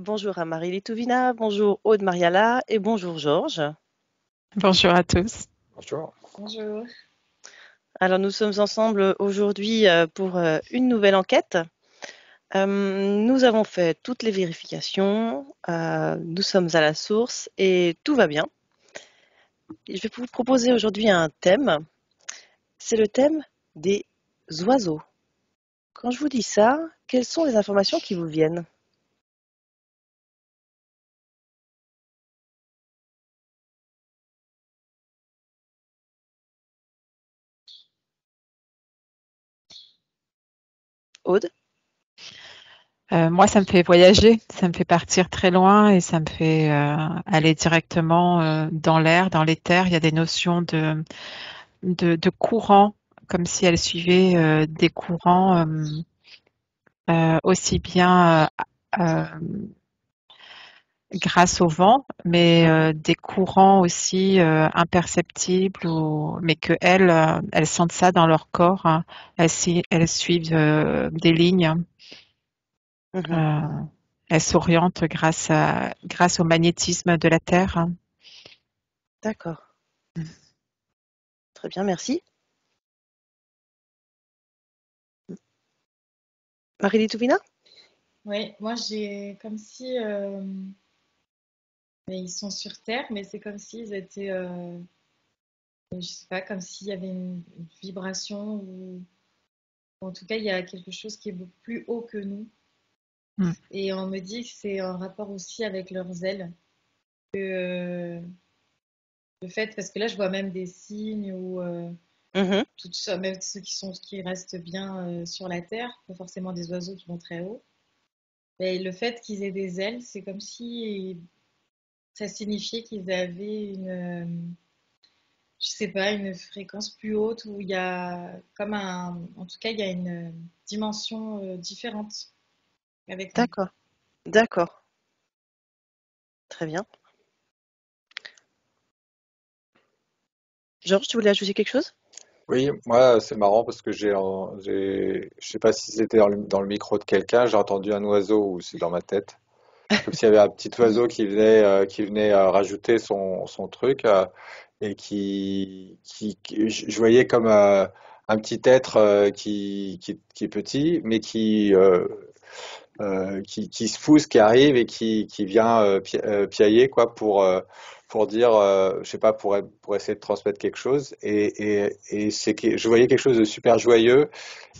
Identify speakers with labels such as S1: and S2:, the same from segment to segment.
S1: Bonjour à Marie Litovina, bonjour Aude Mariala et bonjour Georges.
S2: Bonjour à tous.
S3: Bonjour.
S4: Bonjour.
S1: Alors nous sommes ensemble aujourd'hui pour une nouvelle enquête. Nous avons fait toutes les vérifications, nous sommes à la source et tout va bien. Je vais vous proposer aujourd'hui un thème. C'est le thème des oiseaux. Quand je vous dis ça, quelles sont les informations qui vous viennent ? Aude ?
S2: Moi, ça me fait voyager, ça me fait partir très loin et ça me fait aller directement dans l'air, dans l'éther. Il y a des notions de courant, comme si elle suivait des courants aussi bien grâce au vent, mais des courants aussi imperceptibles, mais que elles sentent ça dans leur corps. Hein. Elles suivent des lignes. Elle s'oriente grâce au magnétisme de la Terre.
S1: D'accord. Très bien, merci. Marie Litovina ?
S4: Oui, moi j'ai comme si ils sont sur Terre, mais c'est comme s'ils étaient, je sais pas, comme s'il y avait une vibration ou en tout cas il y a quelque chose qui est beaucoup plus haut que nous. Et on me dit que c'est en rapport aussi avec leurs ailes. Que le fait, parce que là je vois même des signes ou tout ça, même ceux qui restent bien sur la Terre, pas forcément des oiseaux qui vont très haut. Et le fait qu'ils aient des ailes, c'est comme si ça signifiait qu'ils avaient je sais pas, une fréquence plus haute où il y a comme en tout cas, il y a une dimension différente avec nous.
S1: D'accord, d'accord. Très bien. Georges, tu voulais ajouter quelque chose ?
S3: Oui, moi c'est marrant parce que je sais pas si c'était dans le micro de quelqu'un, j'ai entendu un oiseau ou c'est dans ma tête, comme s'il y avait un petit oiseau qui venait rajouter son truc et je voyais comme un petit être qui est petit mais qui se pousse, qui arrive et qui vient piailler quoi pour dire, je sais pas, pour essayer de transmettre quelque chose. Et je voyais quelque chose de super joyeux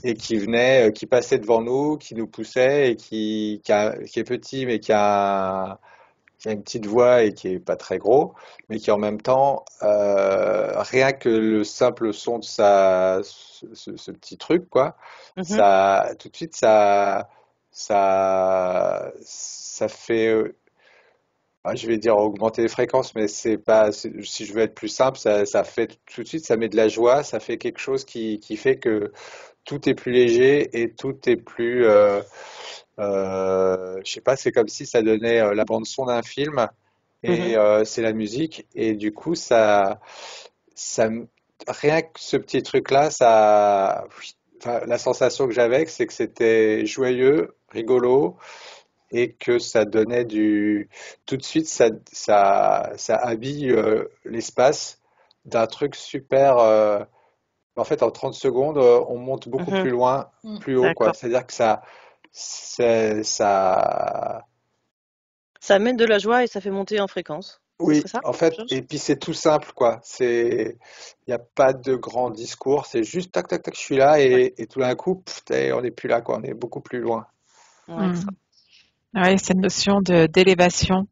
S3: et qui venait, qui passait devant nous, qui nous poussait et qui est petit mais qui a une petite voix et qui est pas très gros, mais qui en même temps, rien que le simple son de ce petit truc, quoi, ça, tout de suite, ça fait, je vais dire augmenter les fréquences, mais c'est pas, si je veux être plus simple, ça fait tout de suite, ça met de la joie, ça fait quelque chose qui fait que tout est plus léger et tout est plus, je sais pas, c'est comme si ça donnait la bande son d'un film et c'est la musique et du coup ça, rien que ce petit truc-là, enfin, la sensation que j'avais, c'est que c'était joyeux, rigolo et que ça donnait tout de suite, ça habille l'espace d'un truc super. En fait, en 30 secondes, on monte beaucoup plus loin, plus haut, quoi.
S1: D'accord.
S3: C'est-à-dire que ça.
S1: Ça amène de la joie et ça fait monter en fréquence. Ce
S3: Oui,
S1: serait ça,
S3: en fait,
S1: Georges ?
S3: et puis c'est tout simple, quoi. Il n'y a pas de grand discours, c'est juste tac, tac, tac, je suis là,
S1: Ouais.
S3: et tout d'un coup, on n'est plus là, quoi. On est beaucoup plus loin.
S1: Ouais.
S2: Oui, cette notion d'élévation,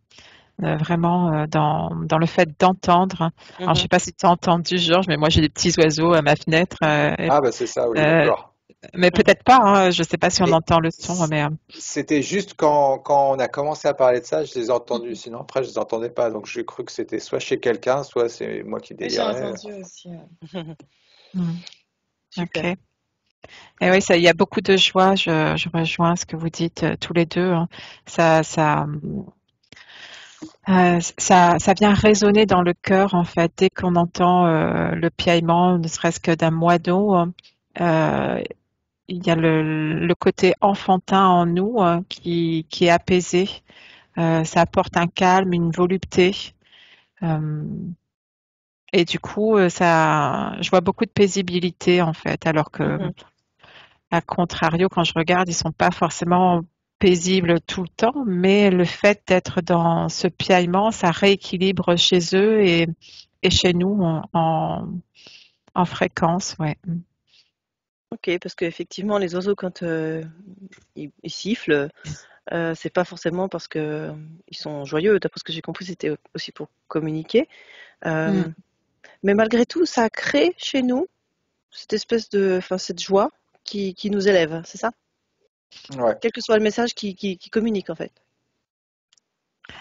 S2: vraiment dans le fait d'entendre. Alors, je sais pas si tu as entendu, Georges, mais moi j'ai des petits oiseaux à ma fenêtre.
S3: Ah, bah c'est ça, oui, d'accord.
S2: Mais
S1: Mhm.
S2: peut-être pas, hein, je sais pas si on
S3: Mais
S2: entend le son,
S3: c-
S2: mais
S3: c'était juste quand on a commencé à parler de ça, je les ai entendus. Sinon, après, je les entendais pas. Donc, j'ai cru que c'était soit chez quelqu'un, soit c'est moi qui
S4: Oui, j'ai
S3: délirais.
S4: entendu aussi.
S2: hmm,
S1: Super.
S2: ok. Et oui, ça, il y a beaucoup de joie. Je rejoins ce que vous dites tous les deux, hein. Ça, ça, ça vient résonner dans le cœur en fait. Dès qu'on entend le piaillement, ne serait-ce que d'un moineau, euh, il y a le côté enfantin en nous qui est apaisé. Ça apporte un calme, une volupté. Euh, et du coup, je vois beaucoup de paisibilité en fait, alors que
S1: Mhm.
S2: à contrario, quand je regarde, ils sont pas forcément paisibles tout le temps, mais le fait d'être dans ce piaillement, ça rééquilibre chez eux et chez nous en fréquence, ouais.
S1: Ok, parce qu'effectivement, les oiseaux, quand ils sifflent, c'est pas forcément parce que ils sont joyeux. D'après ce que j'ai compris, c'était aussi pour communiquer.
S2: Mm.
S1: Euh, mais malgré tout, ça crée chez nous cette espèce de, enfin, cette joie qui nous élève, c'est ça?
S3: Ouais.
S1: Quel que soit le message qui communique, en fait.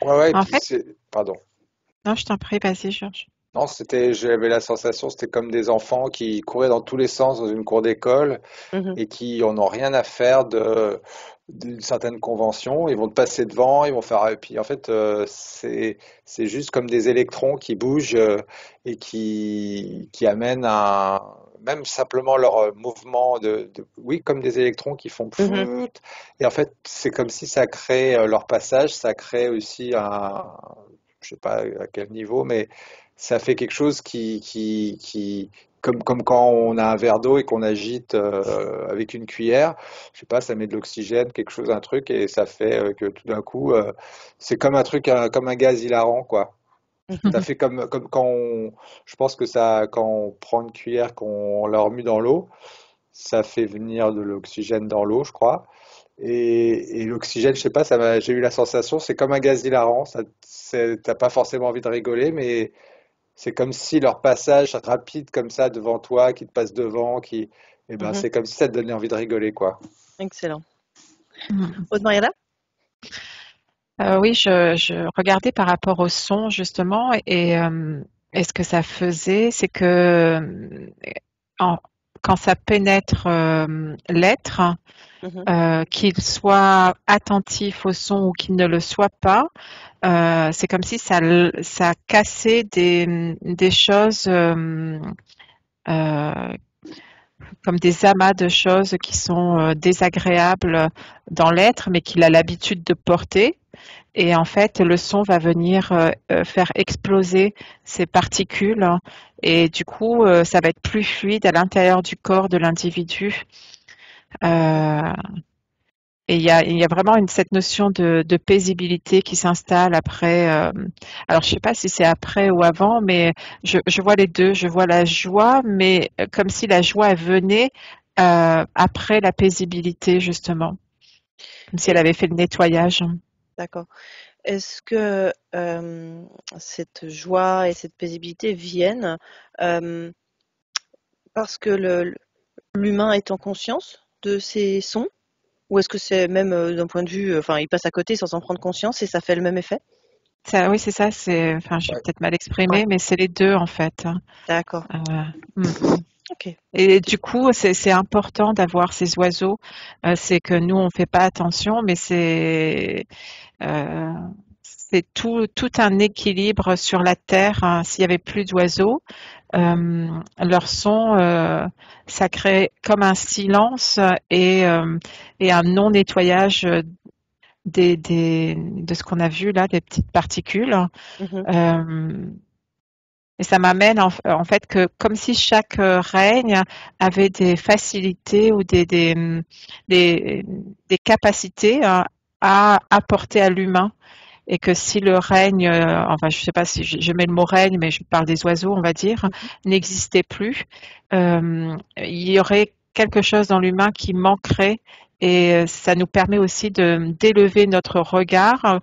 S3: Ouais, ouais. Et
S2: En
S3: puis
S2: fait,
S3: pardon.
S2: non, je t'en prie, vas-y, Georges.
S3: Non, j'avais la sensation, c'était comme des enfants qui couraient dans tous les sens dans une cour d'école
S1: Mhm,
S3: et qui en ont rien à faire d'une certaine convention. Ils vont te passer devant, ils vont faire. Et puis en fait, c'est juste comme des électrons qui bougent et qui amènent même simplement leur mouvement oui, comme des électrons qui font
S1: mhm,
S3: pfft. Et en fait, c'est comme si ça crée leur passage, ça crée aussi je sais pas à quel niveau, mais ça fait quelque chose comme quand on a un verre d'eau et qu'on agite avec une cuillère, je sais pas, ça met de l'oxygène, quelque chose, un truc, et ça fait que tout d'un coup, c'est comme un truc, comme un gaz hilarant, quoi. Ça
S1: mhm,
S3: fait comme je pense que ça, quand on prend une cuillère, qu'on la remue dans l'eau, ça fait venir de l'oxygène dans l'eau, je crois. Et l'oxygène, je sais pas, j'ai eu la sensation, c'est comme un gaz hilarant. T'as pas forcément envie de rigoler, mais c'est comme si leur passage rapide comme ça devant toi, qui te passe devant, eh ben,
S1: mhm.
S3: c'est comme si ça te donnait envie de rigoler, quoi.
S1: Excellent.
S2: Mm.
S1: Aude Mariana?
S2: Oui, je regardais par rapport au son justement et ce que ça faisait, c'est que en- quand ça pénètre l'être,
S1: Mhm,
S2: qu'il soit attentif au son ou qu'il ne le soit pas, c'est comme si ça cassait des choses euh, comme des amas de choses qui sont désagréables dans l'être, mais qu'il a l'habitude de porter. Et en fait, le son va venir faire exploser ces particules. Et du coup, ça va être plus fluide à l'intérieur du corps de l'individu. Euh, et il y a vraiment cette notion de paisibilité qui s'installe après. Alors, je sais pas si c'est après ou avant, mais je vois les deux. Je vois la joie, mais comme si la joie elle venait après la paisibilité, justement. Comme si elle
S1: Et
S2: avait fait le nettoyage.
S1: d'accord. Est-ce que cette joie et cette paisibilité viennent euh, parce que l'humain est en conscience de ces sons? Ou est-ce que c'est même d'un point de vue, enfin, il passe à côté sans en prendre conscience et ça fait le même effet?
S2: Ça, oui, c'est ça. Enfin, j'ai
S3: Ouais.
S2: peut-être mal
S1: Ouais,
S2: exprimé, mais c'est les deux en fait.
S1: d'accord.
S2: Euh, mm, mm.
S1: Ok.
S2: Et du coup, c'est important d'avoir ces oiseaux. C'est que nous, on fait pas attention, mais euh, c'est tout un équilibre sur la terre, hein. S'il y avait plus d'oiseaux,
S1: Mhm,
S2: leur son, ça crée comme un silence et un non-nettoyage de ce qu'on a vu là, des petites particules.
S1: mhm,
S2: Euh, et ça m'amène en fait que comme si chaque règne avait des facilités ou des, des capacités à apporter à l'humain. Et que si le règne, enfin je sais pas si je mets le mot règne, mais je parle des oiseaux, on va dire,
S1: mhm.
S2: n'existait plus, il y aurait quelque chose dans l'humain qui manquerait et ça nous permet aussi d'élever notre regard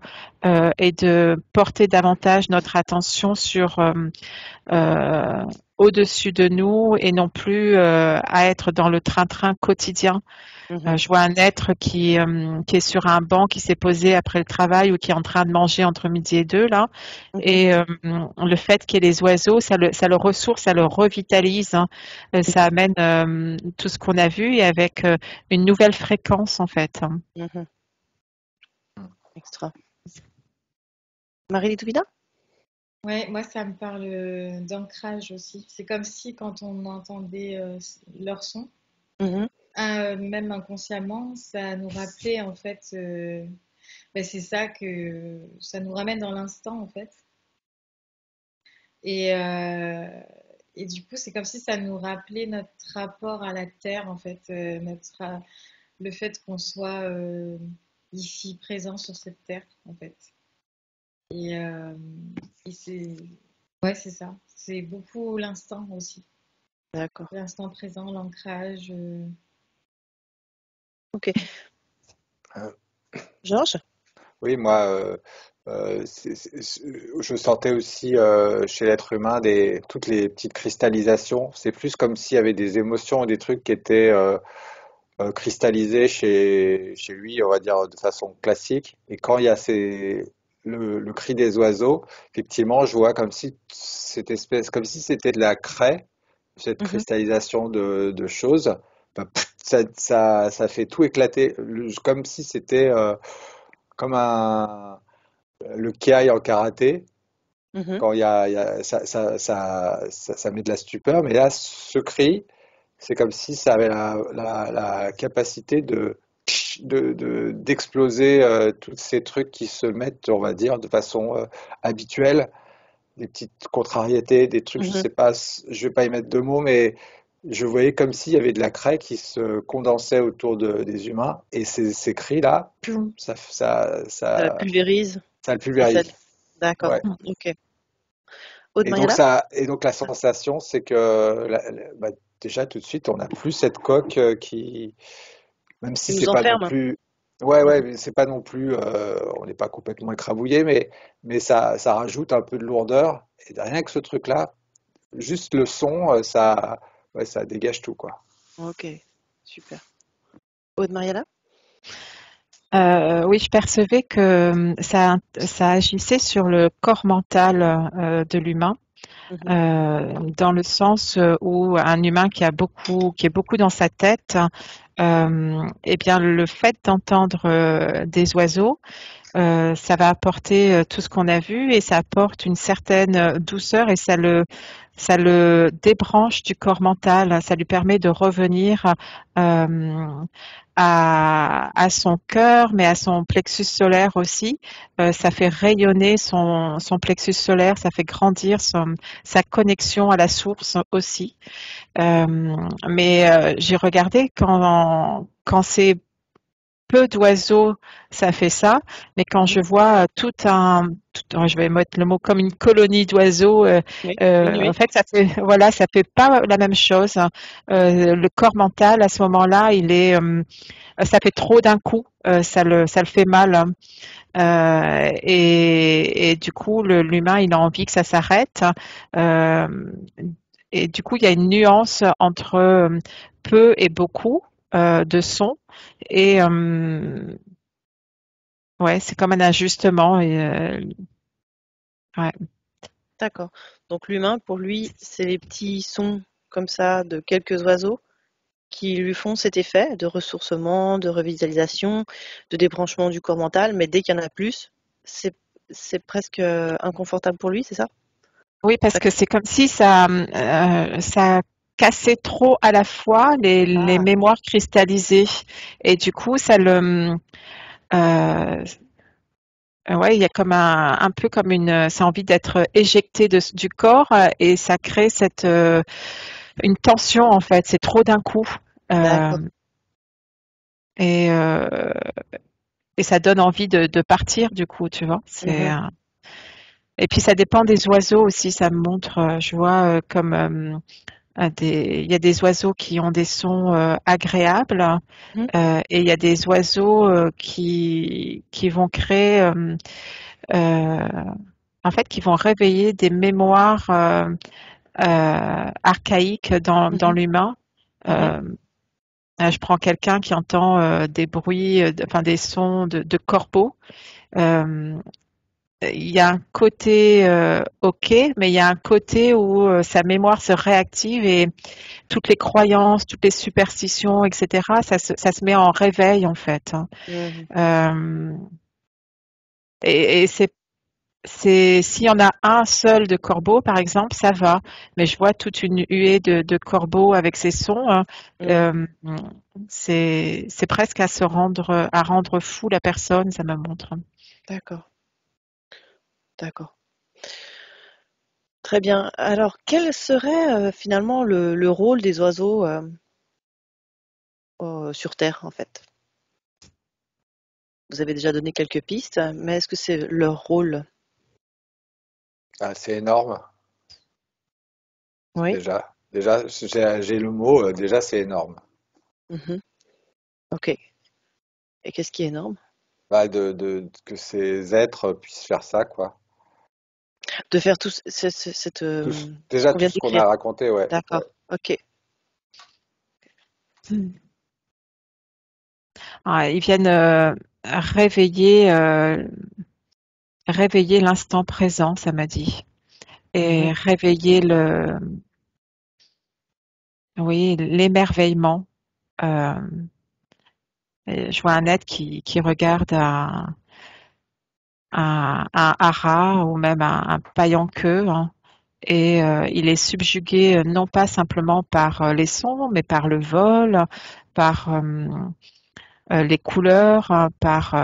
S2: et de porter davantage notre attention sur au-dessus de nous et non plus à être dans le train-train quotidien. Je vois un être qui est sur un banc, qui s'est posé après le travail ou qui est en train de manger entre midi et deux là. Et le fait qu'il y ait les oiseaux, ça le ressource, ça le revitalise, hein. Ça amène tout ce qu'on a vu et avec une nouvelle fréquence en fait.
S1: Extra. Marie Toubida?
S4: Ouais, moi ça me parle d'ancrage aussi. C'est comme si quand on entendait leur son, même inconsciemment, ça nous rappelait en fait, c'est ça que ça nous ramène dans l'instant en fait. Et, et du coup, c'est comme si ça nous rappelait notre rapport à la terre en fait, le fait qu'on soit ici présent sur cette terre en fait. Et, c'est ça. C'est beaucoup l'instant aussi.
S1: D'accord.
S4: L'instant présent, l'ancrage.
S1: Ok. Georges?
S3: Oui, moi, je sentais aussi chez l'être humain toutes les petites cristallisations. C'est plus comme s'il y avait des émotions et des trucs qui étaient cristallisés chez lui, on va dire de façon classique. Et quand il y a le cri des oiseaux, effectivement, je vois comme si comme si c'était de la craie, cette cristallisation de choses. Bah, ça fait tout éclater, comme si c'était comme le kiai en karaté. Quand ça met de la stupeur, mais là, ce cri, c'est comme si ça avait la capacité d'exploser tous ces trucs qui se mettent, on va dire, de façon habituelle, des petites contrariétés, des trucs, je sais pas, je vais pas y mettre de mots, mais je voyais comme s'il y avait de la craie qui se condensait autour des humains, et ces cris-là,
S1: Ça la pulvérise.
S3: ça le pulvérise.
S1: D'accord.
S3: Ouais.
S1: Ok. Aude
S3: Et donc
S1: Mariala?
S3: la sensation, c'est que bah, déjà tout de suite, on n'a plus cette coque même si
S1: Qui
S3: c'est
S1: nous
S3: pas non
S1: enferme.
S3: plus, ouais, mais c'est pas non plus, on n'est pas complètement écrabouillé, mais ça rajoute un peu de lourdeur. Et rien que ce truc-là, juste le son, ça dégage tout, quoi.
S1: Ok, super. Aude Mariala?
S2: Oui, je percevais que ça agissait sur le corps mental de l'humain, dans le sens où un humain qui est beaucoup dans sa tête, eh bien, le fait d'entendre des oiseaux, ça va apporter tout ce qu'on a vu et ça apporte une certaine douceur et ça le débranche du corps mental, ça lui permet de revenir à son cœur, mais à son plexus solaire aussi. Ça fait rayonner son plexus solaire, ça fait grandir sa connexion à la source aussi. Mais j'ai regardé quand c'est peu d'oiseaux, ça fait ça, mais quand je vois je vais mettre le mot comme une colonie d'oiseaux, en fait, ça fait pas la même chose. Le corps mental, à ce moment-là, ça fait trop d'un coup, ça le fait mal, hein. Et du coup, l'humain, il a envie que ça s'arrête. Euh, et du coup, il y a une nuance entre peu et beaucoup de sons. Et ouais, c'est comme un ajustement. Ouais.
S1: D'accord. Donc l'humain, pour lui, c'est les petits sons comme ça de quelques oiseaux qui lui font cet effet de ressourcement, de revitalisation, de débranchement du corps mental, mais dès qu'il y en a plus, c'est presque inconfortable pour lui, c'est ça?
S2: Oui, parce que c'est comme si ça cassait trop à la fois les mémoires cristallisées. Et du coup, ouais, il y a comme un peu comme ça a envie d'être éjecté du corps et ça crée une tension en fait. C'est trop d'un coup.
S1: D'accord.
S2: Et, euh, et ça donne envie de partir du coup, tu vois. Et puis ça dépend des oiseaux aussi. Ça me montre, je vois comme il y a des oiseaux qui ont des sons agréables et il y a des oiseaux qui vont créer, en fait, qui vont réveiller des mémoires archaïque dans
S1: Mhm,
S2: l'humain.
S1: mhm,
S2: Euh, je prends quelqu'un qui entend des bruits, enfin des sons de corbeaux. Euh, il y a un côté OK, mais il y a un côté où sa mémoire se réactive et toutes les croyances, toutes les superstitions, etc., ça se met en réveil en fait, hein.
S1: mhm.
S2: Euh, et s'il y en a un seul de corbeau, par exemple, ça va. Mais je vois toute une huée de corbeaux avec ces sons, hein.
S1: Mhm.
S2: Euh, c'est presque à rendre fou la personne, ça me montre.
S1: D'accord, d'accord. Très bien. Alors, quel serait finalement le rôle des oiseaux sur Terre, en fait? Vous avez déjà donné quelques pistes, mais est-ce que c'est leur rôle?
S3: Ah, c'est énorme,
S1: Oui.
S3: déjà. Déjà, j'ai le mot, déjà, c'est énorme.
S1: Mhm. Ok. Et qu'est-ce qui est énorme?
S3: Bah, que ces êtres puissent faire ça, quoi.
S1: De faire tout ce
S3: Déjà,
S1: qu'on
S3: tout
S1: vient
S3: ce qu'on
S1: d'écrire.
S3: a raconté, ouais.
S1: D'accord.
S3: Ouais.
S1: Ok.
S2: Ah, ils viennent réveiller, réveiller l'instant présent, ça m'a dit,
S1: Mhm.
S2: et réveiller oui, l'émerveillement. Euh, et je vois un être qui regarde un hara ou même un paille en queue, hein, et il est subjugué non pas simplement par les sons, mais par le vol, par les couleurs, hein, par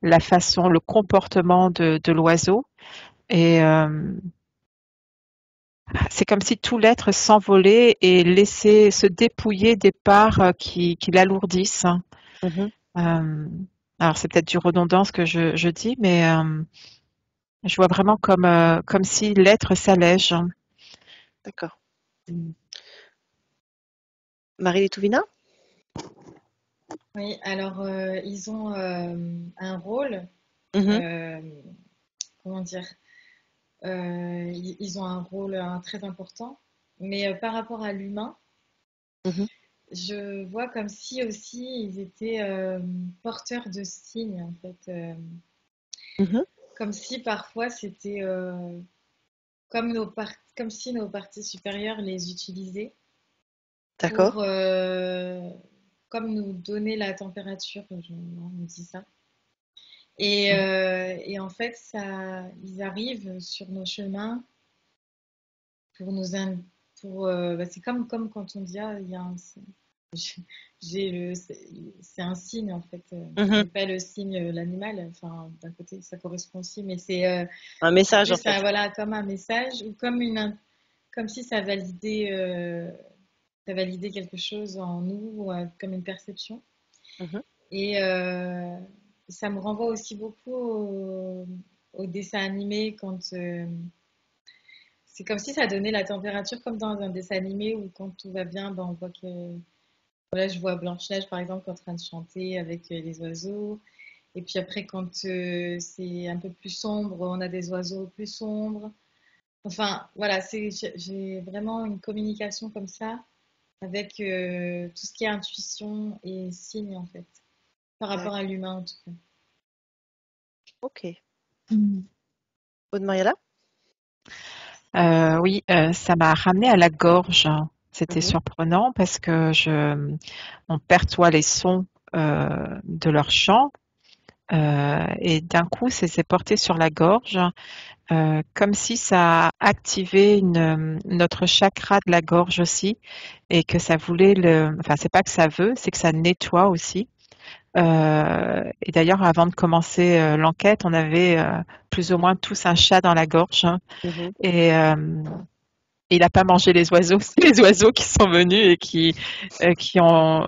S2: la façon, le comportement de l'oiseau. Et c'est comme si tout l'être s'envolait et laissait se dépouiller des parts qui l'alourdissent, hein.
S1: Mhm.
S2: Euh, alors c'est peut-être du redondant ce que je dis, mais je vois vraiment comme si l'être s'allège.
S1: D'accord. Marie Létouvina?
S4: Oui, alors ils ont un rôle,
S1: Mhm.
S4: euh, comment dire, ils ont un rôle très important, mais par rapport à l'humain,
S1: Mhm.
S4: je vois comme si aussi ils étaient porteurs de signes en fait,
S1: Mhm.
S4: comme si parfois c'était comme si nos parties supérieures les utilisaient
S1: D'accord.
S4: pour comme nous donner la température, on me dit ça. Et en fait, ils arrivent sur nos chemins pour nous bah, c'est comme quand on dit ah, il y a un j'ai c'est un signe en fait,
S1: Mhm.
S4: mais pas le signe l'animal. Enfin, d'un côté, ça correspond aussi, mais
S1: Un
S4: c'est
S1: message, en
S4: plus
S1: fait.
S4: voilà comme un message ou comme si ça validait quelque chose en nous, comme une perception.
S1: Mhm.
S4: Et ça me renvoie aussi beaucoup au dessin animé quand c'est comme si ça donnait la température comme dans un dessin animé où quand tout va bien, ben, on voit que voilà, je vois Blanche-Neige par exemple en train de chanter avec les oiseaux. Et puis après, quand c'est un peu plus sombre, on a des oiseaux plus sombres. Enfin, voilà, j'ai vraiment une communication comme ça avec tout ce qui est intuition et signe en fait, par rapport à
S1: D'accord.
S4: l'humain en tout cas.
S1: Ok.
S2: Mm.
S1: Aude Mariella?
S2: Oui, ça m'a ramené à la gorge. C'était
S1: Mhm.
S2: surprenant parce que on perçoit les sons de leur chant, et d'un coup, ça s'est porté sur la gorge, comme si ça activait notre chakra de la gorge aussi, et que ça voulait enfin, c'est pas que ça veut, c'est que ça nettoie aussi. Et d'ailleurs, avant de commencer l'enquête, on avait plus ou moins tous un chat dans la gorge, hein,
S1: Mhm.
S2: et il n'a pas mangé les oiseaux. C'est les oiseaux qui sont venus et qui ont,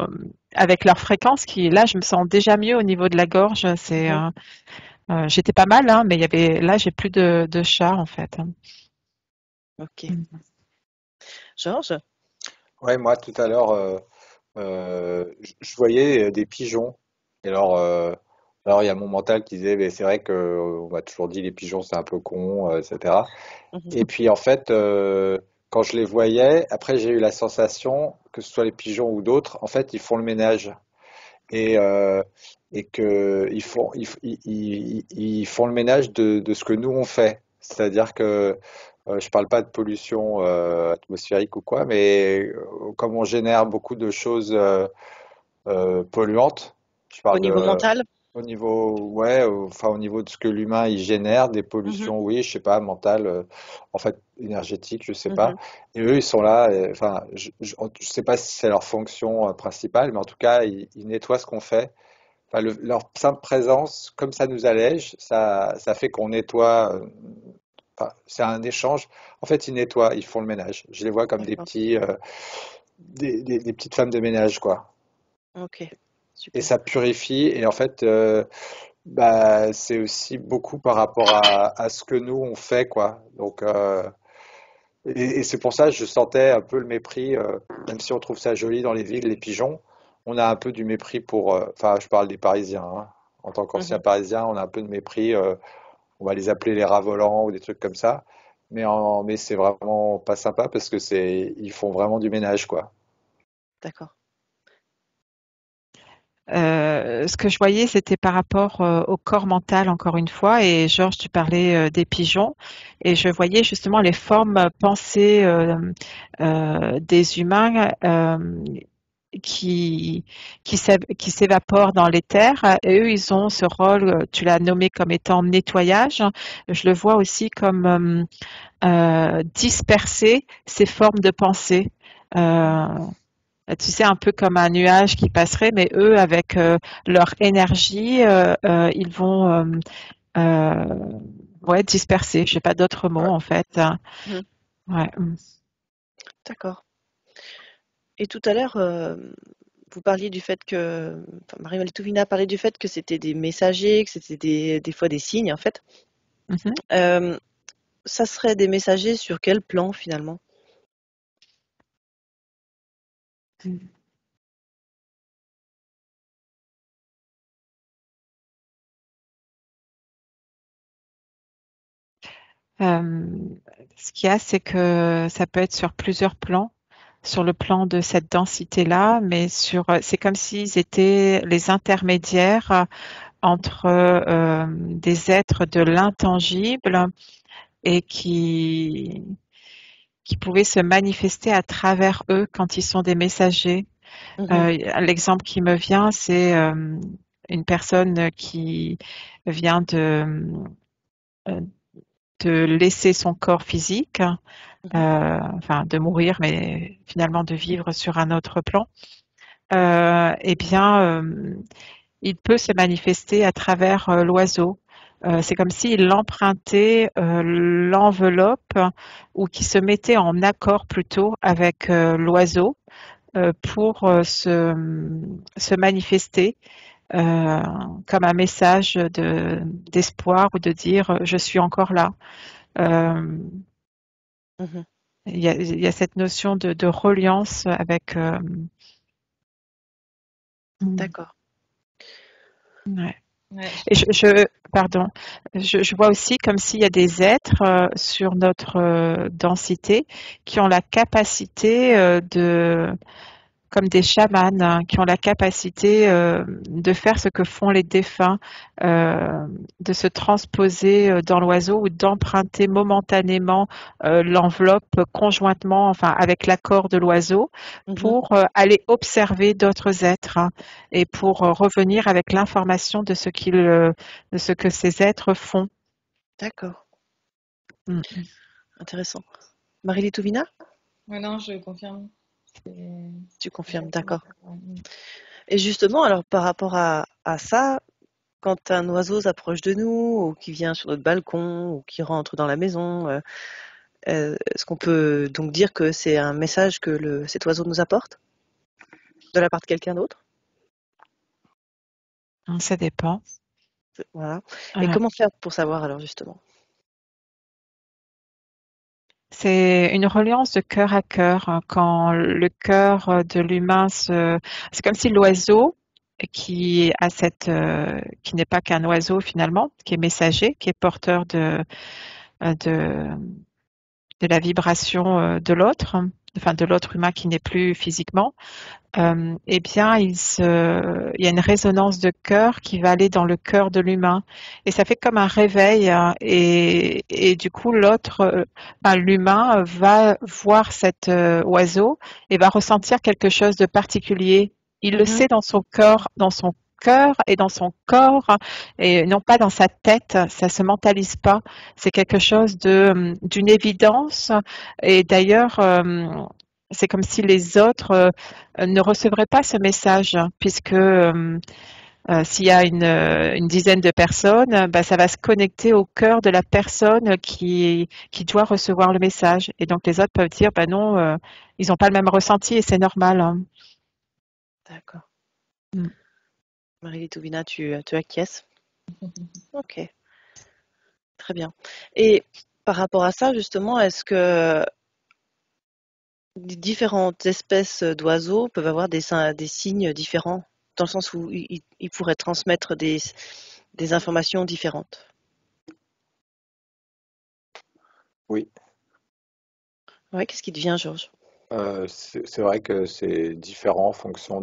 S2: avec leur fréquence, là, je me sens déjà mieux au niveau de la gorge.
S1: Mhm.
S2: J'étais pas mal, hein, mais là, j'ai plus de chat en fait, hein.
S1: Ok. Georges?
S3: Ouais, moi, tout à l'heure, je voyais des pigeons. Et alors, il y a mon mental qui disait, mais c'est vrai que on m'a toujours dit les pigeons, c'est un peu con, etc.
S1: Mhm.
S3: Et puis, en fait, quand je les voyais, après j'ai eu la sensation que ce soit les pigeons ou d'autres, en fait, ils font le ménage et que ils font le ménage de ce que nous on fait. C'est-à-dire que je parle pas de pollution atmosphérique ou quoi, mais comme on génère beaucoup de choses polluantes, je
S1: Au
S3: parle
S1: niveau
S3: de
S1: mental?
S3: au niveau, ouais, enfin au niveau de ce que l'humain il génère, des
S1: Mhm,
S3: pollutions, oui, je sais pas, mentales, en fait énergétiques, je sais pas.
S1: mhm.
S3: Et eux, ils sont là. Enfin, je sais pas si c'est leur fonction principale, mais en tout cas, ils nettoient ce qu'on fait. Enfin, leur simple présence, comme ça nous allège, ça fait qu'on nettoie. Enfin, c'est un échange. En fait, ils nettoient, ils font le ménage. Je les vois comme des
S1: D'accord.
S3: petits, des petites femmes de ménage, quoi.
S1: Ok.
S3: Et
S1: Super.
S3: ça purifie. Et en fait, bah, c'est aussi beaucoup par rapport à ce que nous on fait, quoi. Donc, et c'est pour ça que je sentais un peu le mépris, même si on trouve ça joli dans les villes, les pigeons, on a un peu du mépris pour, enfin, je parle des Parisiens, hein. En tant qu'ancien
S1: Mhm.
S3: Parisien, on a un peu de mépris, on va les appeler les rats volants ou des trucs comme ça. Mais c'est vraiment pas sympa parce que ils font vraiment du ménage, quoi.
S1: D'accord.
S2: Ce que je voyais, c'était par rapport au corps mental, encore une fois. Et Georges, tu parlais des pigeons. Et je voyais justement les formes pensées des humains qui, qui s'évaporent dans l'éther. Et eux, ils ont ce rôle, tu l'as nommé comme étant nettoyage. Je le vois aussi comme disperser ces formes de pensée. Euh, Tu sais, un peu comme un nuage qui passerait, mais eux, avec leur énergie, ils vont euh, ouais, disperser. Je n'ai pas d'autres mots,
S3: Ouais.
S2: en fait.
S1: Mhm.
S2: Ouais.
S1: D'accord. Et tout à l'heure, vous parliez du fait que, enfin, Marie-Valtouvina parlait du fait que c'était des messagers, que c'était des fois des signes, en fait.
S2: Mhm.
S1: Euh, Ça serait des messagers sur quel plan finalement?
S2: Euh, Ce qu'il y a, c'est que ça peut être sur plusieurs plans. Sur le plan de cette densité-là, mais c'est comme s'ils étaient les intermédiaires entre des êtres de l'intangible et qui pouvaient se manifester à travers eux quand ils sont des messagers.
S1: Mhm,
S2: L'exemple qui me vient, c'est une personne qui vient euh, de laisser son corps physique,
S1: mhm.
S2: enfin de mourir, mais finalement de vivre sur un autre plan. Eh bien, il peut se manifester à travers l'oiseau. C'est comme s'il empruntait l'enveloppe ou qui se mettait en accord plutôt avec l'oiseau pour se manifester euh, comme un message d'espoir ou de dire je suis encore là. Euh,
S1: Mhm.
S2: il y a cette notion de reliance avec.
S1: D'accord.
S2: Ouais.
S4: Ouais, je
S2: Et
S4: pense.
S2: pardon, je vois aussi comme s'il y a des êtres sur notre densité qui ont la capacité comme des chamans, hein, qui ont la capacité de faire ce que font les défunts, de se transposer dans l'oiseau ou d'emprunter momentanément l'enveloppe conjointement, enfin avec l'accord de l'oiseau,
S1: Mhm.
S2: pour aller observer d'autres êtres hein, et pour revenir avec l'information de ce que ces êtres font.
S1: D'accord.
S2: Mm.
S1: Intéressant. Marie-Litovina,
S4: Ouais, non, je confirme. C'est
S1: tu confirmes,
S4: exactement
S1: d'accord.
S4: ça. Ouais. Mm.
S1: Et justement, alors par rapport à ça, quand un oiseau s'approche de nous, ou qui vient sur notre balcon, ou qui rentre dans la maison, est-ce qu'on peut donc dire que c'est un message que cet oiseau nous apporte de la part de quelqu'un d'autre?
S2: Ça dépend.
S1: Voilà. Et
S2: Euh,
S1: comment faire pour savoir alors justement?
S2: C'est une reliance de cœur à cœur hein, quand le cœur de l'humain c'est comme si l'oiseau qui a qui n'est pas qu'un oiseau finalement, qui est messager, qui est porteur de de la vibration de l'autre, enfin de l'autre humain qui n'est plus physiquement, eh bien, il y a une résonance de cœur qui va aller dans le cœur de l'humain. Et ça fait comme un réveil, hein, et du coup, enfin, l'humain va voir cet oiseau et va ressentir quelque chose de particulier. Il le
S1: Mhm.
S2: sait dans son cœur et dans son corps, et non pas dans sa tête. Ça se mentalise pas. C'est quelque chose d'une évidence. Et d'ailleurs, c'est comme si les autres ne recevraient pas ce message, puisque s'il y a une dizaine de personnes, bah, ça va se connecter au cœur de la personne qui doit recevoir le message. Et donc les autres peuvent dire, bah non, ils n'ont pas le même ressenti et c'est normal, hein.
S1: D'accord.
S2: Mm.
S1: Marie-Litovina, tu acquiesces? Ok, très bien. Et par rapport à ça, justement, est-ce que différentes espèces d'oiseaux peuvent avoir des signes différents, dans le sens où ils pourraient transmettre des informations différentes?
S3: Oui.
S1: Oui, qu'est-ce qui te vient, Georges?
S3: C'est vrai que c'est différent en fonction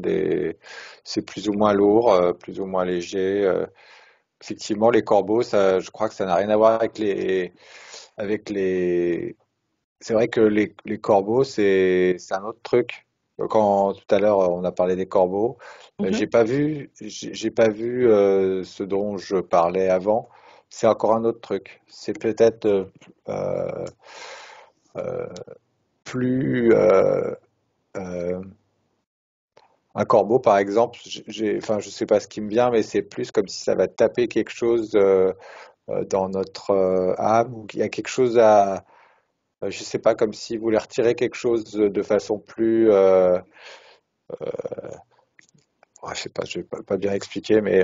S3: c'est plus ou moins lourd, plus ou moins léger. Effectivement, les corbeaux, ça, je crois que ça n'a rien à voir avec les. C'est vrai que les corbeaux, c'est un autre truc. Quand tout à l'heure on a parlé des corbeaux,
S1: Mhm.
S3: j'ai pas vu ce dont je parlais avant. C'est encore un autre truc. C'est peut-être euh, euh, plus euh, un corbeau, par exemple. Enfin, je sais pas ce qui me vient, mais c'est plus comme si ça va taper quelque chose dans notre âme ou qu'il y a quelque chose à je sais pas, comme s'il voulait retirer quelque chose de façon plus, je sais pas, je vais pas bien expliquer, mais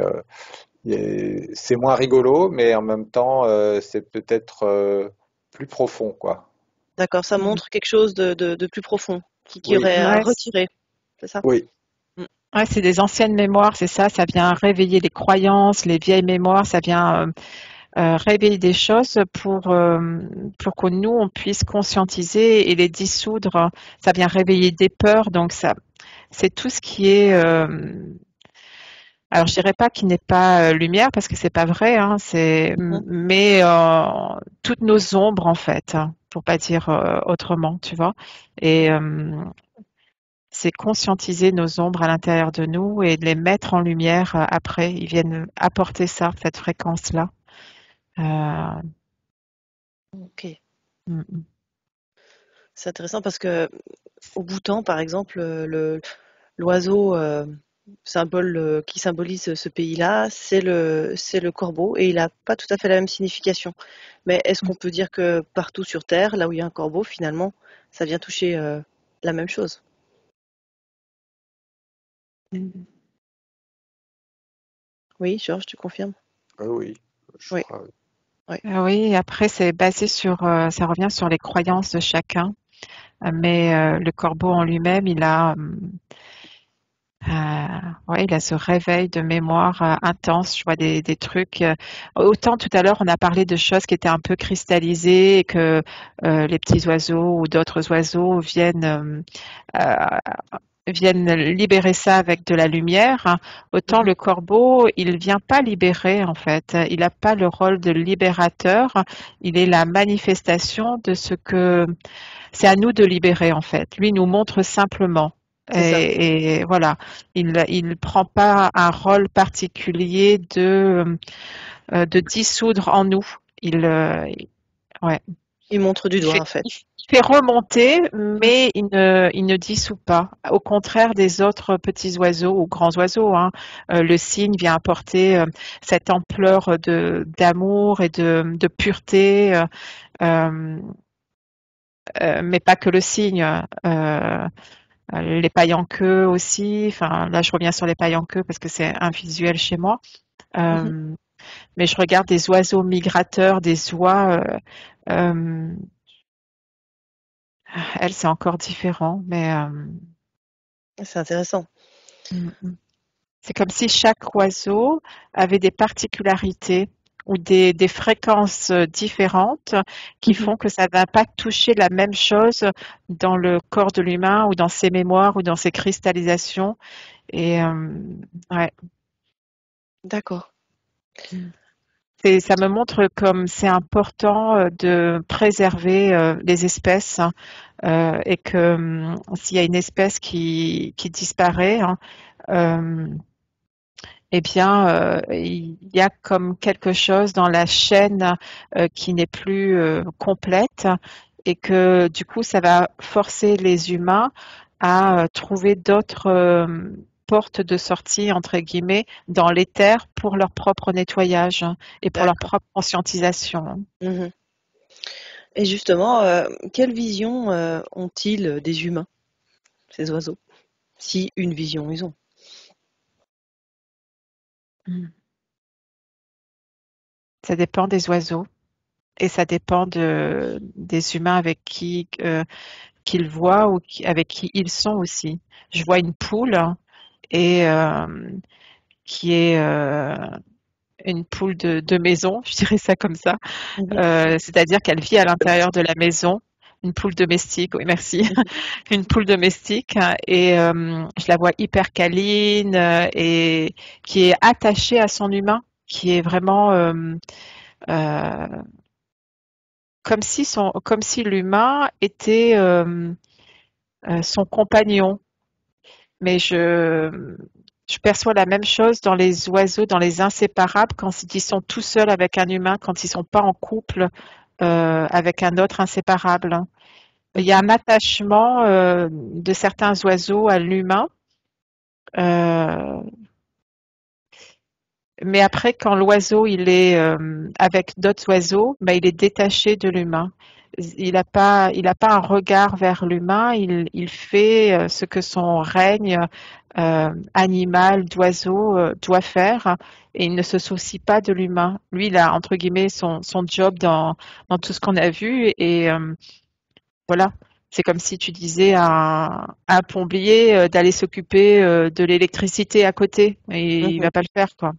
S3: c'est moins rigolo, mais en même temps, c'est peut-être plus profond, quoi.
S1: D'accord, ça montre quelque chose de plus profond, qui
S3: Oui,
S1: aurait à
S2: Ouais,
S1: retirer, c'est ça?
S3: oui,
S1: Mm.
S2: ouais, c'est des anciennes mémoires, c'est ça. Ça vient réveiller les croyances, les vieilles mémoires. Ça vient réveiller des choses pour que nous, on puisse conscientiser et les dissoudre. Ça vient réveiller des peurs. Donc, c'est tout ce qui est. Alors, je dirais pas qu'il n'est pas lumière parce que c'est pas vrai, hein,
S1: Mhm.
S2: mais toutes nos ombres, en fait, hein, pour pas dire autrement, tu vois. Et c'est conscientiser nos ombres à l'intérieur de nous et de les mettre en lumière après. Ils viennent apporter ça, cette fréquence-là. Euh,
S1: Ok,
S2: mm, mm.
S1: c'est intéressant parce que au Bhoutan, par exemple, l'oiseau symbole qui symbolise ce pays-là, c'est le corbeau et il n'a pas tout à fait la même signification. Mais est-ce qu'on peut dire que partout sur Terre, là où il y a un corbeau, finalement, ça vient toucher la même chose?
S2: Mm.
S1: Oui, Georges, tu confirmes?
S3: oui, je
S1: Oui,
S3: crois. Oui.
S1: oui.
S2: Oui, après, c'est basé ça revient sur les croyances de chacun. Mais le corbeau en lui-même, ouais, il a ce réveil de mémoire intense. Je vois des trucs. Autant tout à l'heure, on a parlé de choses qui étaient un peu cristallisées et que les petits oiseaux ou d'autres oiseaux euh, viennent libérer ça avec de la lumière, hein. Autant
S1: Mhm.
S2: le corbeau, il vient pas libérer en fait. Il n'a pas le rôle de libérateur. Il est la manifestation de ce que c'est à nous de libérer en fait. Lui nous montre simplement.
S1: C'est ça.
S2: Et voilà, il prend pas un rôle particulier de dissoudre en nous. Ouais.
S1: Il montre du
S2: Il
S1: doigt,
S2: fait,
S1: en fait.
S2: il fait remonter,
S1: Mm.
S2: mais il ne dissout pas. Au contraire des autres petits oiseaux ou grands oiseaux, hein. Le cygne vient apporter cette ampleur d'amour et de pureté, euh, mais pas que le cygne. Les pailles en queue aussi. Enfin, là, je reviens sur les pailles en queue parce que c'est un visuel chez moi.
S1: Mhm.
S2: Euh, mais je regarde des oiseaux migrateurs, des oies. Euh, elles, c'est encore différent, mais
S1: C'est intéressant.
S2: mm, mm. C'est comme si chaque oiseau avait des particularités ou des fréquences différentes qui
S1: Mhm.
S2: font que ça va pas toucher la même chose dans le corps de l'humain ou dans ses mémoires ou dans ses cristallisations. Et ouais.
S1: D'accord.
S2: Ça me montre comme c'est important de préserver les espèces, hein, et que s'il y a une espèce qui disparaît, hein, euh, eh bien, il y a comme quelque chose dans la chaîne qui n'est plus complète et que du coup, ça va forcer les humains à trouver d'autres portes de sortie, entre guillemets, dans l'éther pour leur propre nettoyage et pour leur
S1: D'accord.
S2: propre conscientisation.
S1: Mhm. Et justement, quelle vision ont-ils des humains, ces oiseaux? Si une vision ils ont.
S2: Mm. Ça dépend des oiseaux et ça dépend des humains avec qui qu'ils voient ou avec qui ils sont aussi. Je vois une poule et qui est une poule de maison, je dirais ça comme ça.
S1: Mhm.
S2: C'est-à-dire qu'elle vit à l'intérieur de la maison. Une poule domestique, oui, merci.
S1: Mhm.
S2: Une poule domestique et je la vois hyper câline et qui est attachée à son humain, qui est vraiment euh, comme si l'humain était son compagnon. Mais je perçois la même chose dans les oiseaux, dans les inséparables, quand ils sont tout seuls avec un humain, quand ils sont pas en couple avec un autre inséparable. Il y a
S1: Mhm.
S2: un attachement de certains oiseaux à l'humain, euh, mais après, quand l'oiseau il est avec d'autres oiseaux, ben, il est détaché de l'humain. Il a pas un regard vers l'humain. Il fait ce que son règne animal d'oiseau doit faire, et il ne se soucie pas de l'humain. Lui, il a entre guillemets son job dans tout ce qu'on a vu, et voilà. C'est comme si tu disais à un plombier d'aller s'occuper de l'électricité à côté, et il
S1: Mhm.
S2: va pas le faire, quoi.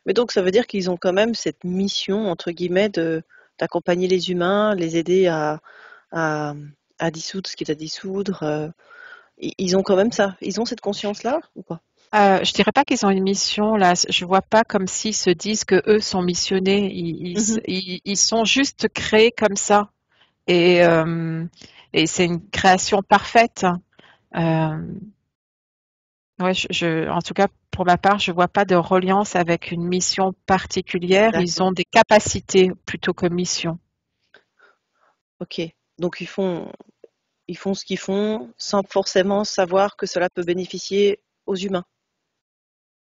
S1: Mais donc ça veut dire qu'ils ont quand même cette mission, entre guillemets, d'accompagner les humains, les aider à, à dissoudre ce qui est à dissoudre. Ils ont quand même ça. Ils ont cette conscience-là ou pas?
S2: Je dirais pas qu'ils ont une mission là. Je vois pas comme s'ils se disent que eux sont missionnés.
S1: Mhm.
S2: Ils sont juste créés comme ça. Et, et c'est une création parfaite. Euh, ouais, en tout cas, pour ma part, je vois pas de reliance avec une mission particulière. Ils
S1: D'accord.
S2: ont des capacités plutôt que mission.
S1: Ok. Donc ils font ce qu'ils font sans forcément savoir que cela peut bénéficier aux humains.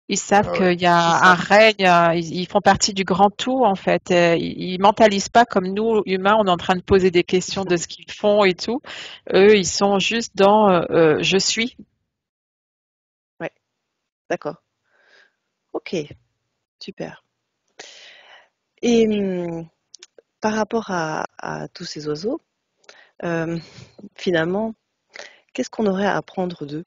S2: Ils savent
S3: Ah ouais.
S2: qu'il y a
S1: Ils
S2: un
S1: savent.
S2: règne, ils font partie du grand tout en fait. Ils mentalisent pas comme nous humains, on est en train de poser des questions de ce qu'ils font et tout. Eux, ils sont juste dans je suis.
S1: Ouais. D'accord. Ok. Super. Et par rapport à tous ces oiseaux, euh, finalement, qu'est-ce qu'on aurait à apprendre d'eux?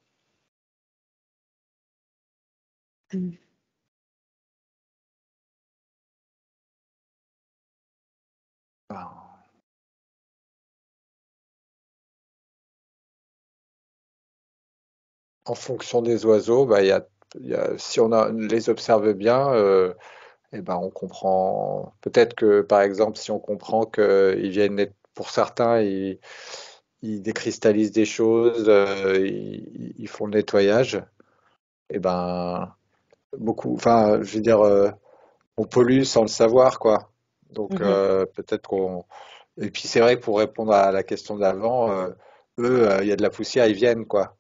S3: En fonction des oiseaux, bah, si les observe bien, eh ben, on comprend. Peut-être que, par exemple, si on comprend qu'ils viennent pour certains, ils décristallisent des choses, ils font le nettoyage, et ben, beaucoup. Enfin, je veux dire, on pollue sans le savoir, quoi. Donc,
S1: Mhm.
S3: peut-être qu'on. Et puis, c'est vrai que pour répondre à la question d'avant, eux, il y a de la poussière, ils viennent, quoi.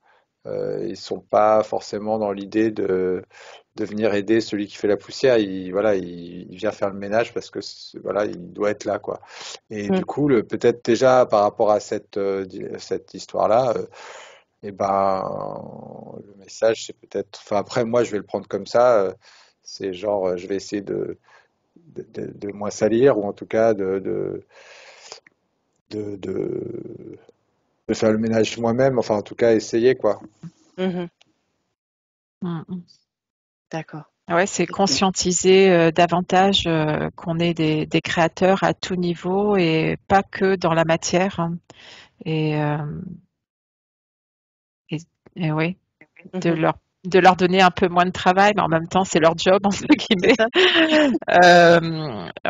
S3: Ils sont pas forcément dans l'idée de venir aider celui qui fait la poussière. Voilà, il vient faire le ménage parce que voilà, il doit être là, quoi. Et
S1: Mm.
S3: du coup, peut-être déjà par rapport à cette histoire-là, eh ben, le message, c'est peut-être. Enfin, après, moi, je vais le prendre comme ça. C'est genre, je vais essayer de moins salir ou en tout cas de faire le ménage moi-même. Enfin, en tout cas, essayer, quoi.
S1: Mhm.
S2: Mm, mm.
S1: D'accord.
S2: Ouais, c'est conscientiser davantage qu'on est des créateurs à tout niveau et pas que dans la matière, hein. Et, euh, et, et oui, de
S1: Mhm.
S2: leur donner un peu moins de travail, mais en même temps, c'est leur job, entre
S1: C'est
S2: guillemets.
S1: ça?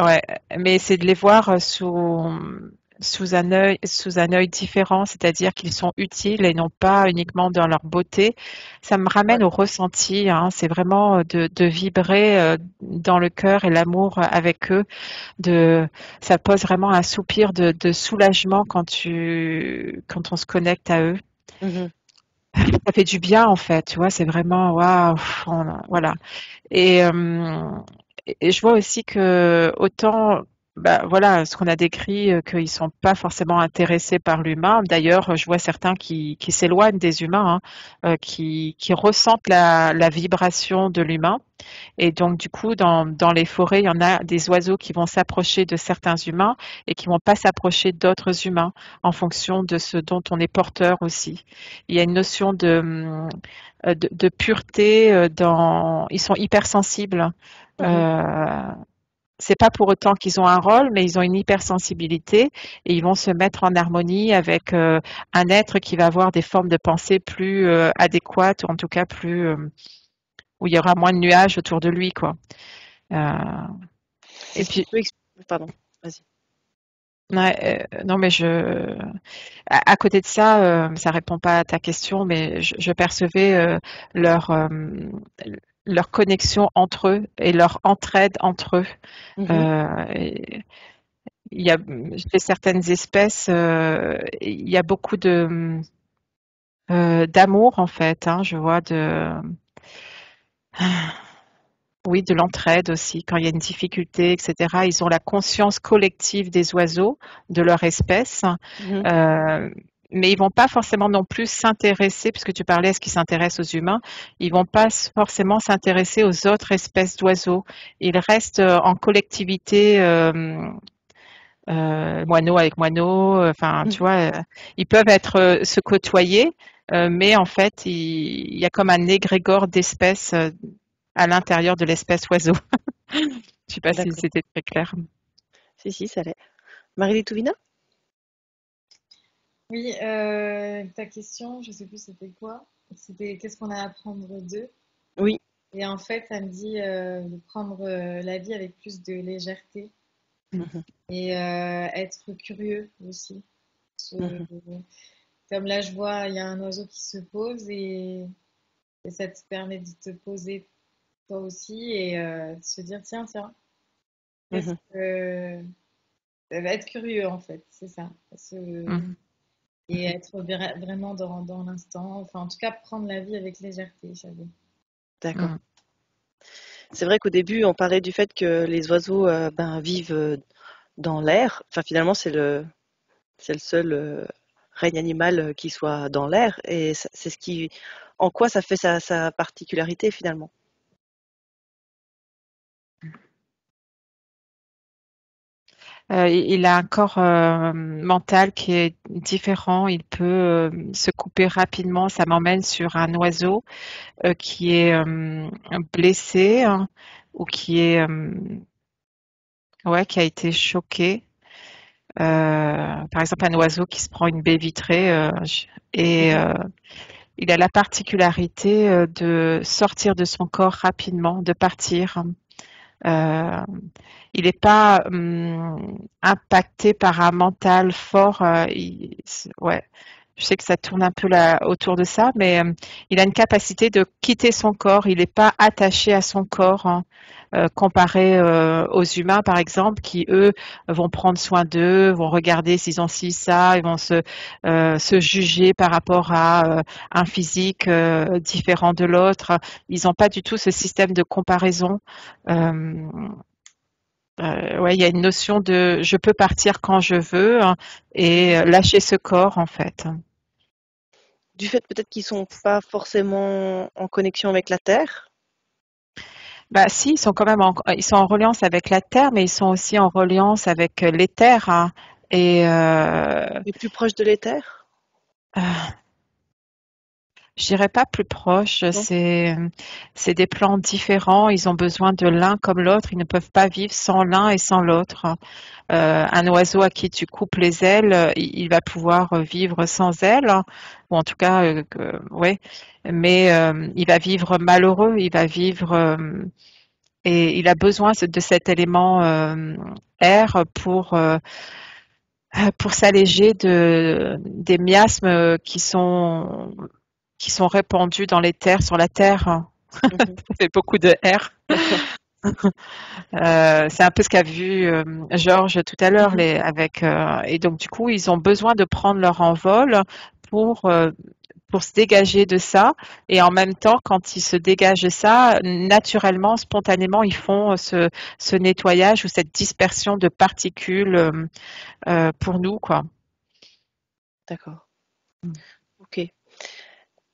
S2: Ouais, mais c'est de les voir sous un œil différent, c'est-à-dire qu'ils sont utiles et non pas uniquement dans leur beauté. Ça me
S1: Ouais.
S2: ramène au ressenti, hein. C'est vraiment de vibrer dans le cœur et l'amour avec eux. Ça pose vraiment un soupir de soulagement quand on se connecte à eux.
S1: Mhm.
S2: Ça fait du bien en fait, tu vois, c'est vraiment waouh, voilà. Et, euh, et je vois aussi que autant, bah, voilà, ce qu'on a décrit, qu'ils sont pas forcément intéressés par l'humain. D'ailleurs, je vois certains qui s'éloignent des humains, hein, qui ressentent la vibration de l'humain. Et donc, du coup, dans les forêts, il y en a des oiseaux qui vont s'approcher de certains humains et qui vont pas s'approcher d'autres humains en fonction de ce dont on est porteur aussi. Il y a une notion de pureté ils sont hypersensibles.
S1: Mhm.
S2: Euh, c'est pas pour autant qu'ils ont un rôle, mais ils ont une hypersensibilité et ils vont se mettre en harmonie avec un être qui va avoir des formes de pensée plus adéquates, ou en tout cas où il y aura moins de nuages autour de lui, quoi. Euh, et
S1: Est-ce que tu
S2: puis,
S1: peux pardon, vas-y.
S2: ouais, non, mais à côté de ça, ça répond pas à ta question, mais je percevais leur, euh, leur connexion entre eux et leur entraide entre eux.
S1: Mhm.
S2: Et il y a, chez certaines espèces, il y a beaucoup d'amour en fait, hein, je vois oui, de l'entraide aussi. Quand il y a une difficulté, etc., ils ont la conscience collective des oiseaux, de leur espèce,
S1: Mhm.
S2: euh, mais ils vont pas forcément non plus s'intéresser, puisque tu parlais, est-ce qu'ils s'intéressent aux humains, ils vont pas forcément s'intéresser aux autres espèces d'oiseaux. Ils restent en collectivité, moineau avec moineau, enfin, tu
S1: Mhm.
S2: vois, ils peuvent se côtoyer, mais en fait, il y a comme un égrégore d'espèces à l'intérieur de l'espèce oiseau. Je sais pas si
S1: D'accord.
S2: c'était très clair.
S1: Si, si, ça l'est. Marie-Létouvina?
S4: Oui, ta question, je sais plus c'était quoi. C'était qu'est-ce qu'on a à apprendre d'eux?
S1: Oui.
S4: Et en fait, ça me dit de prendre la vie avec plus de légèreté
S1: Mhm.
S4: et être curieux aussi. Se-
S1: Mhm.
S4: Comme là, je vois, il y a un oiseau qui se pose et ça te permet de te poser toi aussi et de se dire, tiens, qu'est-ce
S1: Mhm.
S4: que... Être curieux en fait, c'est ça.
S2: Mhm.
S4: Et être vraiment dans l'instant. Enfin, en tout cas, prendre la vie avec légèreté, j'avais.
S1: D'accord.
S2: Mhm.
S1: C'est vrai qu'au début, on parlait du fait que les oiseaux vivent dans l'air. Enfin, finalement, c'est le seul règne animal qui soit dans l'air. Et c'est ce qui, en quoi ça fait sa particularité finalement.
S2: Il a un corps mental qui est différent. Il peut se couper rapidement. Ça m'emmène sur un oiseau qui est blessé, hein, ou ouais, qui a été choqué. Par exemple, un oiseau qui se prend une baie vitrée et
S1: Mhm.
S2: il a la particularité de sortir de son corps rapidement, de partir. Euh, il n'est pas impacté par un mental fort. Ouais, je sais que ça tourne un peu là autour de ça, mais il a une capacité de quitter son corps. Il n'est pas attaché à son corps, hein, comparé aux humains, par exemple, qui eux vont prendre soin d'eux, vont regarder s'ils ont ci, ça, ils vont se juger par rapport à un physique différent de l'autre. Ils n'ont pas du tout ce système de comparaison. Euh, ouais, il y a une notion de je peux partir quand je veux, hein, et
S1: Mhm.
S2: lâcher ce corps en fait.
S1: Du fait peut-être qu'ils sont pas forcément en connexion avec la Terre,
S2: Bah si, ils sont quand même ils sont en reliance avec la Terre, mais ils sont aussi en reliance avec l'éther, hein. Et
S1: mais plus proches de l'éther.
S2: euh, Je dirais pas plus proche,
S1: Non?
S2: c'est des plans différents, ils ont besoin de l'un comme l'autre, ils ne peuvent pas vivre sans l'un et sans l'autre. Un oiseau à qui tu coupes les ailes, il va pouvoir vivre sans ailes, hein, ou en tout cas, ouais, mais il va vivre malheureux, il va vivre et il a besoin de cet élément air pour s'alléger des miasmes qui sont répandus dans les terres, sur la terre.
S1: Mhm.
S2: Ça fait beaucoup de air. C'est un peu ce qu'a vu Georges tout à l'heure,
S1: Mhm.
S2: et donc du coup ils ont besoin de prendre leur envol pour euh, pour se dégager de ça, et en même temps quand ils se dégagent de ça, naturellement, spontanément, ils font ce nettoyage ou cette dispersion de particules pour nous, quoi.
S1: D'accord. Ok.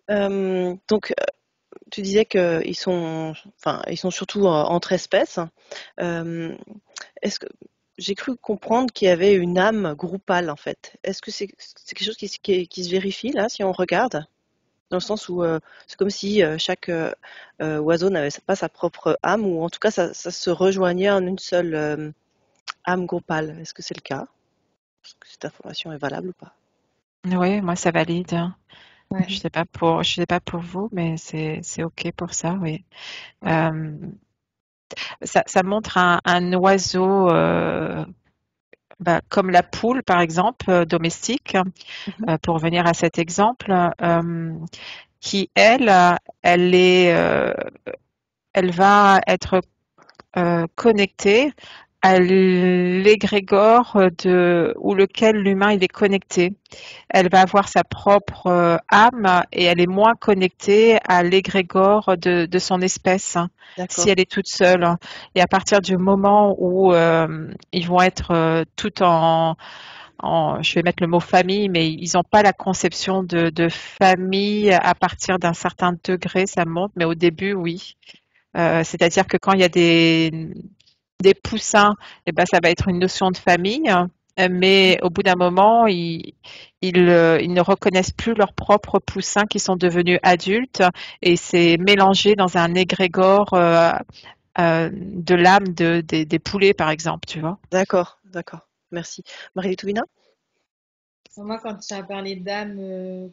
S1: Donc, tu disais ils sont surtout entre espèces. Euh, est-ce que j'ai cru comprendre qu'il y avait une âme groupale en fait. Est-ce que c'est quelque chose qui se vérifie là si on regarde? Dans le sens où c'est comme si chaque oiseau n'avait pas sa propre âme, ou en tout cas ça se rejoignait en une seule âme groupale. Est-ce que c'est le cas? Est-ce que cette information est valable ou pas?
S2: Oui, moi ça valide.
S4: Ouais.
S2: Je sais pas pour vous, mais c'est ok pour ça, oui.
S4: Ouais.
S2: Euh, ça montre un oiseau comme la poule, par exemple, domestique,
S1: Mhm.
S2: pour revenir à cet exemple, qui, elle elle va être connectée à l'égrégore ou lequel l'humain il est connecté. Elle va avoir sa propre âme et elle est moins connectée à l'égrégore de son espèce, hein, si
S1: D'accord.
S2: elle est toute seule. Et à partir du moment où ils vont être je vais mettre le mot famille, mais ils n'ont pas la conception de famille à partir d'un certain degré, ça monte, mais au début, oui. C'est-à-dire que quand il y a des poussins, eh ben, ça va être une notion de famille, hein, mais au bout d'un moment, ils ne reconnaissent plus leurs propres poussins qui sont devenus adultes, et c'est mélangé dans un égrégore de l'âme des poulets, par exemple, tu vois.
S1: D'accord, d'accord. Merci. Marie-Létouvina?
S4: Moi, quand tu as parlé d'âmes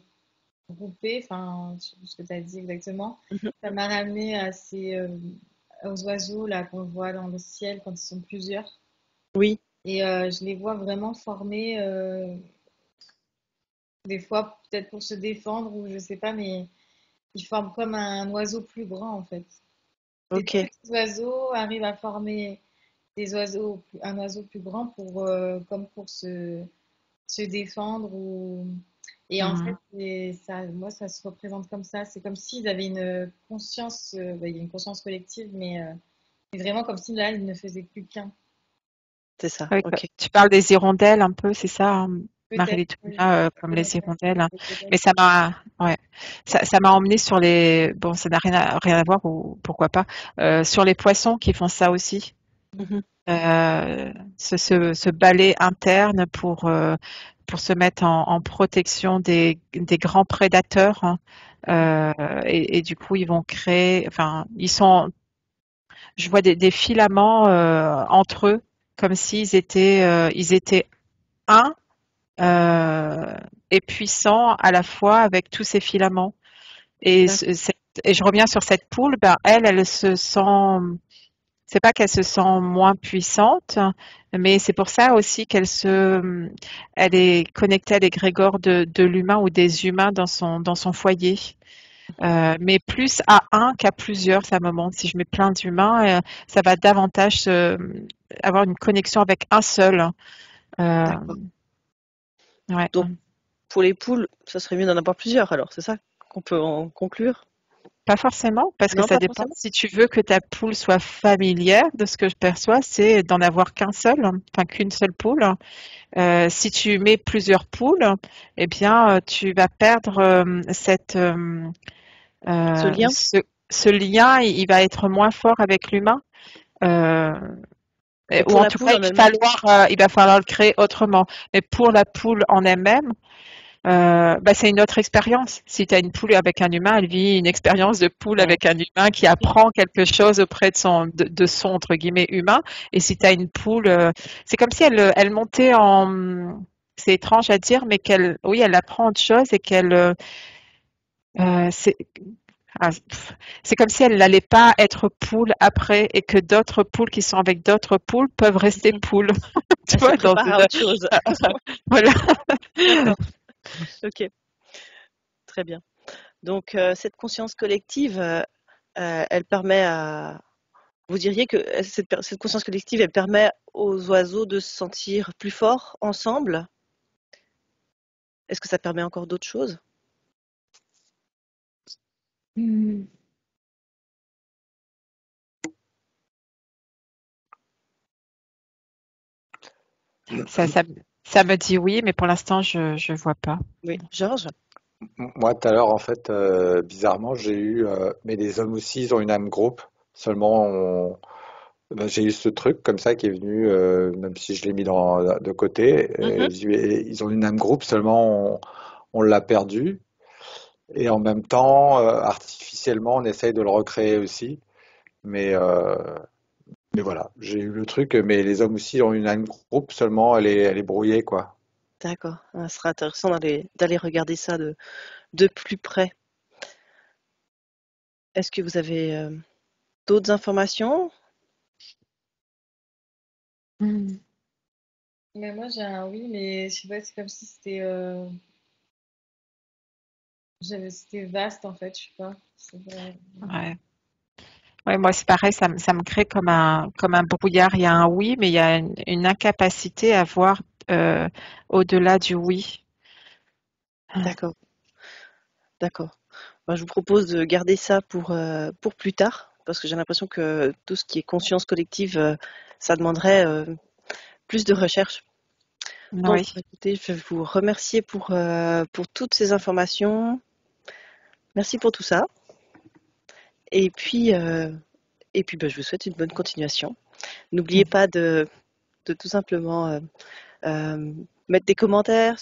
S4: groupées, enfin, je sais plus ce que tu as dit exactement,
S1: Mhm.
S4: ça m'a ramené aux oiseaux là qu'on voit dans le ciel quand ils sont plusieurs.
S1: Oui,
S4: Et je les vois vraiment former, des fois peut-être pour se défendre ou je sais pas, mais ils forment comme un oiseau plus grand en fait. Des
S1: ok.
S4: tout petits oiseaux arrivent à former un oiseau plus grand comme pour se défendre et en fait
S2: Mhm.
S4: moi ça se représente comme ça. C'est comme s'ils avaient une conscience, il y a une conscience collective, mais vraiment comme si là ils ne faisaient plus qu'un.
S1: C'est ça,
S2: Oui,
S1: ok.
S2: tu parles des hirondelles un peu, c'est ça, hein,
S4: Peut-être, oui,
S2: Marie-Létourna,
S4: un
S2: comme
S4: peu dans
S2: les
S4: le
S2: hirondelles, hein.
S4: peut-être.
S2: Mais ouais, ça m'a emmené sur bon, ça n'a rien à voir ou pourquoi pas, sur les poissons qui font ça aussi.
S1: Mhm.
S2: Ce balai interne pour se mettre en protection des grands prédateurs, hein. Et du coup, ils vont créer, enfin, je vois des filaments entre eux, comme ils étaient un euh, et puissant à la fois avec tous ces filaments. Et,
S1: D'accord.
S2: et je reviens sur cette poule, ben elle se sent, c'est pas qu'elle se sent moins puissante, mais c'est pour ça aussi elle est connectée à l'égrégore de l'humain ou des humains dans son foyer. Mais plus à un qu'à plusieurs, ça me montre. Si je mets plein d'humains, ça va davantage avoir une connexion avec un seul. Euh,
S1: D'accord.
S2: ouais.
S1: Donc, pour les poules, ça serait mieux d'en avoir plusieurs alors, c'est ça qu'on peut en conclure?
S2: Pas forcément, parce que
S1: Non,
S2: ça
S1: pas
S2: dépend.
S1: forcément?
S2: Si tu veux que ta poule soit familière, de ce que je perçois, c'est d'en avoir qu'un seul, enfin qu'une seule poule. Si tu mets plusieurs poules, eh bien, tu vas perdre
S1: Ce
S2: euh,
S1: lien?
S2: ce, ce lien, il va être moins fort avec l'humain. Euh,
S1: Mais
S2: ou
S1: pour
S2: en
S1: la
S2: tout cas,
S1: poule en elle-même?
S2: il va falloir le créer autrement. Mais pour la poule en elle-même, c'est une autre expérience. Si tu as une poule avec un humain, elle vit une expérience de poule
S1: Ouais.
S2: avec un humain qui apprend quelque chose auprès de son entre guillemets humain. Et si tu as une poule, c'est comme si elle montait en, c'est étrange à dire, mais oui, elle apprend autre chose et c'est, c'est comme si elle n'allait pas être poule après et que d'autres poules qui sont avec d'autres poules peuvent rester poules. Tu
S1: Elle se
S2: vois,
S1: prépare à autre chose.
S2: voilà.
S1: D'accord. Ok, très bien. Donc, cette conscience collective, elle permet à... Vous diriez que cette conscience collective, elle permet aux oiseaux de se sentir plus forts ensemble? Est-ce que ça permet encore d'autres choses?
S4: Mhm.
S2: Ça, ça, ça me dit oui, mais pour l'instant, je vois pas.
S1: Oui, Georges?
S3: Moi, tout à l'heure, en fait, bizarrement, j'ai eu, mais les hommes aussi, ils ont une âme groupe. Seulement, ben, j'ai eu ce truc comme ça qui est venu, même si je l'ai mis de côté.
S1: Mhm.
S3: Ils ont une âme groupe, seulement on l'a perdu. Et en même temps, artificiellement, on essaye de le recréer aussi. Mais, euh, mais voilà, j'ai eu le truc, mais les hommes aussi ont une âme groupe, seulement elle est brouillée, quoi.
S1: D'accord. Ah, ce sera intéressant d'aller regarder ça de plus près. Est-ce que vous avez d'autres informations?
S2: Hmm.
S4: Mais moi, j'ai un oui, mais je sais pas, c'est comme si c'était vaste en fait, je sais pas.
S2: Ouais. Ouais, moi, c'est pareil, ça me crée comme un brouillard. Il y a un oui, mais il y a une incapacité à voir euh, au-delà du oui.
S1: D'accord, d'accord. Moi, je vous propose de garder ça pour plus tard, parce que j'ai l'impression que tout ce qui est conscience collective, ça demanderait plus de recherche. Donc,
S2: Oui.
S1: écoutez, je vais vous remercier pour toutes ces informations. Merci pour tout ça. Et puis, bah, je vous souhaite une bonne continuation. N'oubliez pas de tout simplement mettre des commentaires